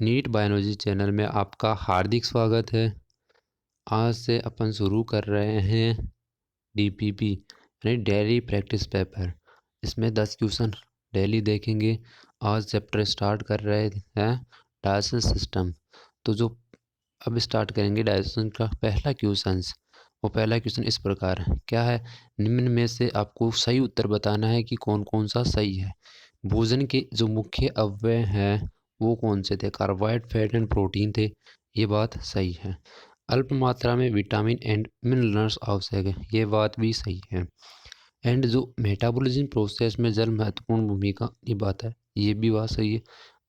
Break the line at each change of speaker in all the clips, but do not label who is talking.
NEET biology channel में आपका हार्दिक स्वागत है। आज से अपन शुरू कर रहे हैं डीपीपी यानी डेली प्रैक्टिस पेपर। इसमें 10 क्वेश्चन डेली देखेंगे। आज चैप्टर स्टार्ट कर रहे हैं डायजेशन सिस्टम। तो जो अब स्टार्ट करेंगे डायजेशन का पहला क्वेश्चन। वो पहला क्वेश्चन इस प्रकार है, क्या है? निम्न में से आपको सही उत्तर बताना है कि कौन कौन सा सही है। भोजन के जो मुख्य अवयव हैं वो कौन से थे? कार्बोहाइड्रेट, फैट एंड प्रोटीन थे। ये बात सही है। अल्प मात्रा में विटामिन एंड मिनरल्स आवश्यक है। ये बात भी सही है। एंड जो मेटाबॉलिज्म प्रोसेस में जल महत्वपूर्ण भूमिका निभाता है, ये भी बात सही है।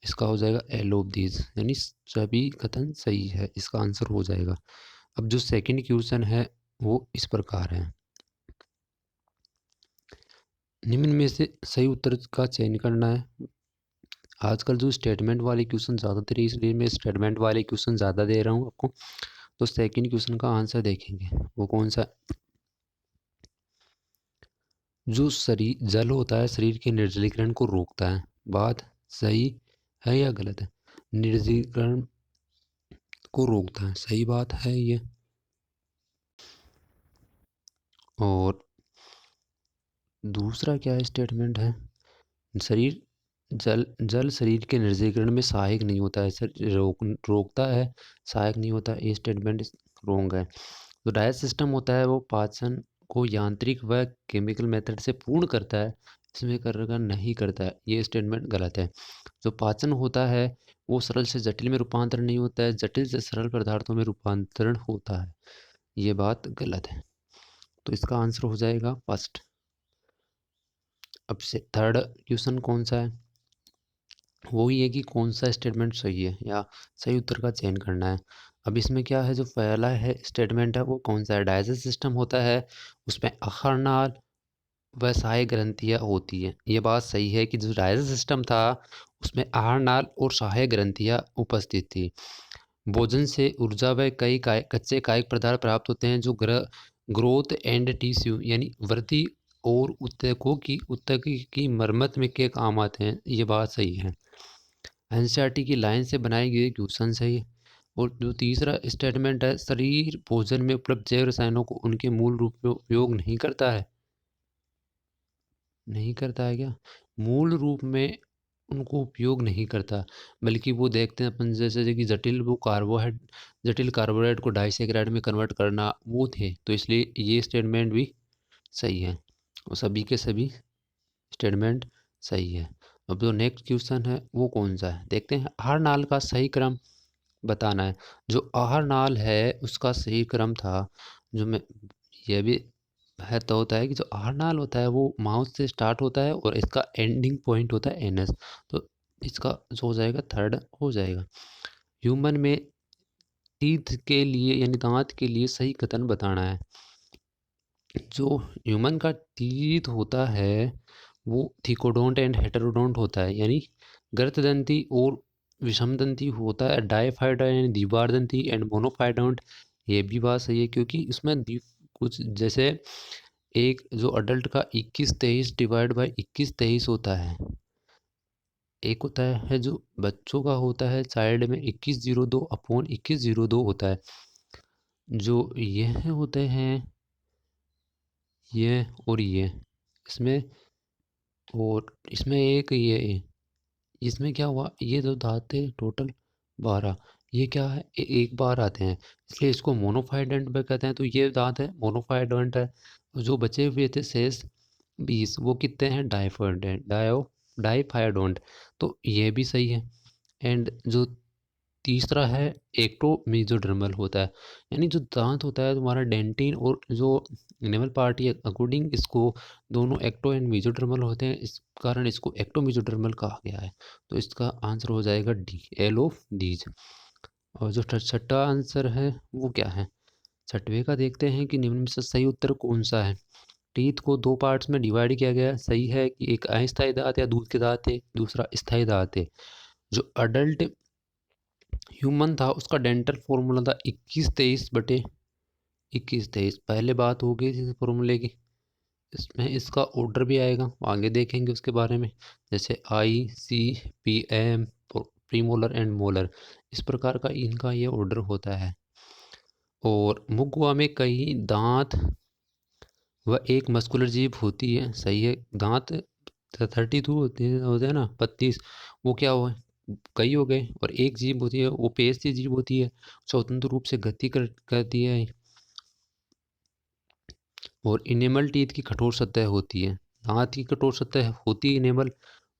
इसका हो जाएगा एल ऑफ दीज, यानी सभी कथन सही है। इसका आंसर हो जाएगा। अब जो सेकंड क्वेश्चन है वो इस प्रकार है, निम्न में से सही उत्तर का चयन करना है। आजकल जो स्टेटमेंट वाले क्वेश्चन ज़्यादातर है, इसलिए मैं स्टेटमेंट वाले क्वेश्चन ज़्यादा दे रहा हूँ आपको। तो सेकंड क्वेश्चन का आंसर देखेंगे, वो कौन सा? जो शरीर जल होता है शरीर के निर्जलीकरण को रोकता है। बात सही है या गलत है? निर्जलीकरण को रोकता है, सही बात है ये। और दूसरा क्या स्टेटमेंट है? शरीर जल जल शरीर के निर्जलीकरण में सहायक नहीं होता है, रोकता है, सहायक नहीं होता। ये स्टेटमेंट रोंग है। जो डाइजेस्ट सिस्टम होता है वो पाचन को यांत्रिक व केमिकल मेथड से पूर्ण करता है, इसमें करना नहीं करता है। ये स्टेटमेंट गलत है। जो पाचन होता है वो सरल से जटिल में रूपांतरण नहीं होता है, जटिल से सरल पदार्थों में रूपांतरण होता है। ये बात गलत है। तो इसका आंसर हो जाएगा फर्स्ट। अब से थर्ड क्वेश्चन कौन सा है? वो ही है कि कौन सा स्टेटमेंट सही है या सही उत्तर का चयन करना है। अब इसमें क्या है, जो पहला है स्टेटमेंट है वो कौन सा है? डाइजेस्ट सिस्टम होता है, उसमें आहार नाल व सहायक ग्रंथियाँ होती है। ये बात सही है कि जो डाइजेस्ट सिस्टम था उसमें आहार नाल और सहायक ग्रंथियाँ उपस्थित थी। भोजन से ऊर्जा व कई कच्चे कायिक पदार्थ प्राप्त होते हैं जो ग्रोथ एंड टिश्यू यानी वृद्धि और ऊतकों की मरम्मत में के काम आते हैं। ये बात सही है। एनसीईआरटी की लाइन से बनाई गई क्वेश्चन सही है। और जो तीसरा स्टेटमेंट है, शरीर भोजन में उपलब्ध जैव रसायनों को उनके मूल रूप में उपयोग नहीं करता है। नहीं करता है क्या? मूल रूप में उनको उपयोग नहीं करता, बल्कि वो देखते हैं अपन जैसे कि जटिल कार्बोहाइड्रेट को डाइसैकेराइड में कन्वर्ट करना वो थे। तो इसलिए ये स्टेटमेंट भी सही है और सभी के सभी स्टेटमेंट सही है। अब जो नेक्स्ट क्वेश्चन है वो कौन सा है देखते हैं। आहार नाल का सही क्रम बताना है। जो आहार नाल है उसका सही क्रम था, जो मैं ये भी है तो होता है कि जो आहार नाल होता है वो माउथ से स्टार्ट होता है और इसका एंडिंग पॉइंट होता है एनएस। तो इसका जो हो जाएगा थर्ड हो जाएगा। ह्यूमन में टीथ के लिए यानी दांत के लिए सही कथन बताना है। जो ह्यूमन का टीथ होता है वो थिकोडोंट एंड हेटेरोडोंट होता है, यानी गर्तदंती और विषमदंती होता है। डाइफाइडोंट यानी द्विबारदंती एंड मोनोफाइडोंट। ये भी बात सही है क्योंकि इसमें कुछ जैसे एक जो अडल्ट का 21-23 डिवाइड बाई 21-23 होता है। एक होता है जो बच्चों का होता है चाइल्ड में 2102 अपॉन 2102 होता है। जो यह होते हैं ये और ये इसमें, और इसमें एक ये इसमें क्या हुआ, ये जो दांत थे टोटल 12, ये क्या है एक बार आते हैं, इसलिए इसको मोनोफाइडेंट में कहते हैं। तो ये दांत है मोनोफाइडेंट है। जो बचे हुए थे शेष 20 वो कितने हैं? डाइफाइडोंट। तो ये भी सही है। एंड जो तीसरा है एक्टोमेसोडर्मल होता है, यानी जो दांत होता है तुम्हारा डेंटिन और जो एनिमल पार्ट है, अकॉर्डिंग इसको दोनों एक्टो एंड मेसोडर्मल होते हैं, इस कारण इसको एक्टोमेसोडर्मल कहा गया है। तो इसका आंसर हो जाएगा डी, एल ऑफ डीज। और जो छठा आंसर है वो क्या है? छठवें का देखते हैं कि निम्न में से सही उत्तर कौन सा है। टीथ को दो पार्ट्स में डिवाइड किया गया है। सही है कि एक अस्थायी दांत या दूध के दांत है, दूसरा स्थायी दांत है। जो अडल्ट ह्यूमन था उसका डेंटल फॉर्मूला था 21-23/21-23। पहले बात हो गई थी फॉर्मूले की। इसमें इसका ऑर्डर भी आएगा, आगे देखेंगे उसके बारे में। जैसे ICPM प्रीमोलर एंड मोलर, इस प्रकार का इनका ये ऑर्डर होता है। और मुख में कई दांत व एक मस्कुलर जीभ होती है, सही है। दांत 32 होते हैं ना, 32, वो क्या हुआ, कई हो गए। और एक जीभ होती है, वो पेशती जीभ होती है, स्वतंत्र रूप से गति करती है। और इनेमल टीथ की कठोर सतह होती है, दांत की कठोर सतह होती है इनेमल।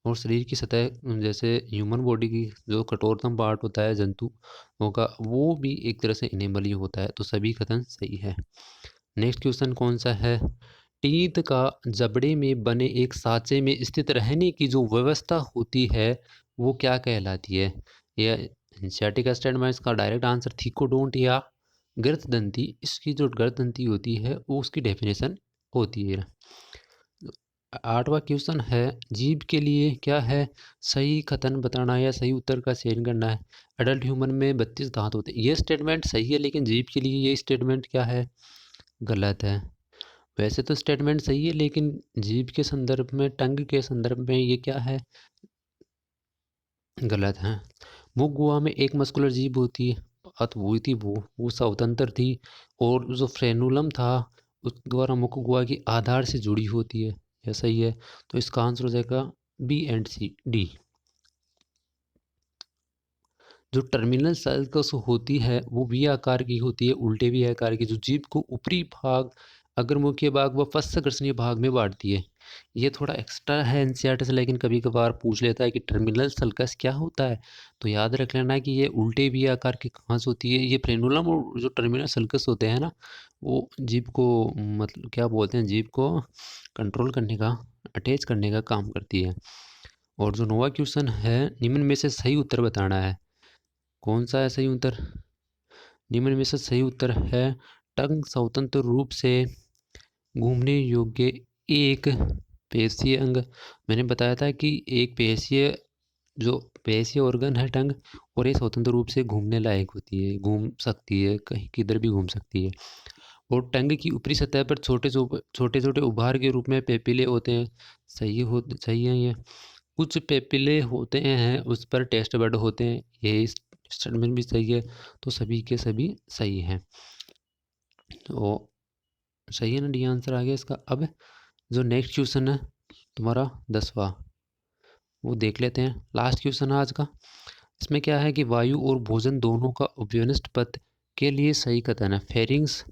और शरीर की सतह, जैसे ह्यूमन बॉडी की जो कठोरतम पार्ट होता है जंतु होगा, वो भी एक तरह से इनेमल ही होता है। तो सभी कथन सही है। नेक्स्ट क्वेश्चन कौन सा है, टीथ का जबड़े में बने एक सांचे में स्थित रहने की जो व्यवस्था होती है वो क्या कहलाती है। यह एंशियाटिक स्टेटमेंट, इसका डायरेक्ट आंसर थीकोडोंट या गर्ददंती। इसकी जो गर्ददंती होती है वो उसकी डेफिनेशन होती है। 8वां क्वेश्चन है, जीभ के लिए क्या है, सही कथन बताना या सही उत्तर का चयन करना है। एडल्ट ह्यूमन में 32 दांत होते हैं, ये स्टेटमेंट सही है, लेकिन जीभ के लिए ये स्टेटमेंट क्या है, गलत है। वैसे तो स्टेटमेंट सही है, लेकिन जीभ के संदर्भ में, टंग के संदर्भ में ये क्या है, गलत है। मुख गुहा में एक मस्कुलर जीभ होती है, बात वही थी, वो स्वतंत्र थी। और जो फ्रेनुलम था उस द्वारा मुख गुहा की आधार से जुड़ी होती है, यह सही है। तो इसका आंसर हो जाएगा बी एंड सी, डी। जो टर्मिनल सर्कस होती है वो वी आकार की होती है, उल्टे वी आकार की, जो जीभ को ऊपरी भाग, अग्रमुखी भाग व पश्चकर्षणीय भाग में बांटती है। ये थोड़ा एक्स्ट्रा है एनसीईआरटी से, लेकिन कभी कभार पूछ लेता है कि टर्मिनल सर्कस क्या होता है। तो याद रख लेना कि ये उल्टे वी आकार की कहाँ से होती है। ये फ्रेनुलम और जो टर्मिनल सर्कस होते हैं ना, वो जीभ को, मतलब क्या बोलते हैं, जीभ को कंट्रोल करने का, अटैच करने का काम करती है। और जो नोवा क्वेश्चन है, निम्न में से सही उत्तर बताना है। कौन सा है सही उत्तर, निम्न में से सही उत्तर है, टंग स्वतंत्र रूप से घूमने योग्य एक पेशीय अंग। मैंने बताया था कि एक पेशीय, जो पेशीय ऑर्गन है टंग, और ये स्वतंत्र रूप से घूमने लायक होती है, घूम सकती है, कहीं किधर भी घूम सकती है। और टंग की ऊपरी सतह पर छोटे छोटे उभार के रूप में पेपिले होते हैं, सही है ये। कुछ पेपिले होते हैं उस पर टेस्ट बड होते हैं, ये स्टेटमेंट भी सही है। तो सभी के सभी सही हैं। तो सही है ना, डी आंसर आ गया इसका। अब जो नेक्स्ट क्वेश्चन है तुम्हारा 10वां, वो देख लेते हैं। लास्ट क्वेश्चन है आज का। इसमें क्या है कि वायु और भोजन दोनों का उपयुक्त पथ के लिए सही कथन है। फेरिंग्स,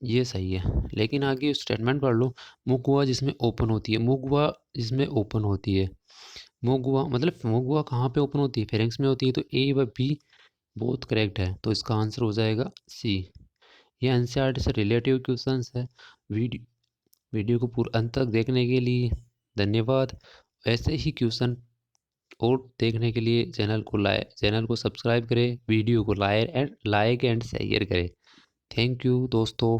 ये सही है, लेकिन आगे स्टेटमेंट पढ़ लो। मुख जिसमें ओपन होती है, मुख जिसमें ओपन होती है, मुख मतलब मुख कहाँ पे ओपन होती है, फेरिंग्स में होती है। तो ए व बी बोथ करेक्ट है, तो इसका आंसर हो जाएगा सी। ये एनसीईआरटी से रिलेटिव क्वेश्चंस है। वीडियो को पूरा अंत तक देखने के लिए धन्यवाद। ऐसे ही क्वेश्चन और देखने के लिए चैनल को सब्सक्राइब करें, वीडियो को लाइक एंड शेयर करें। थैंक यू दोस्तों।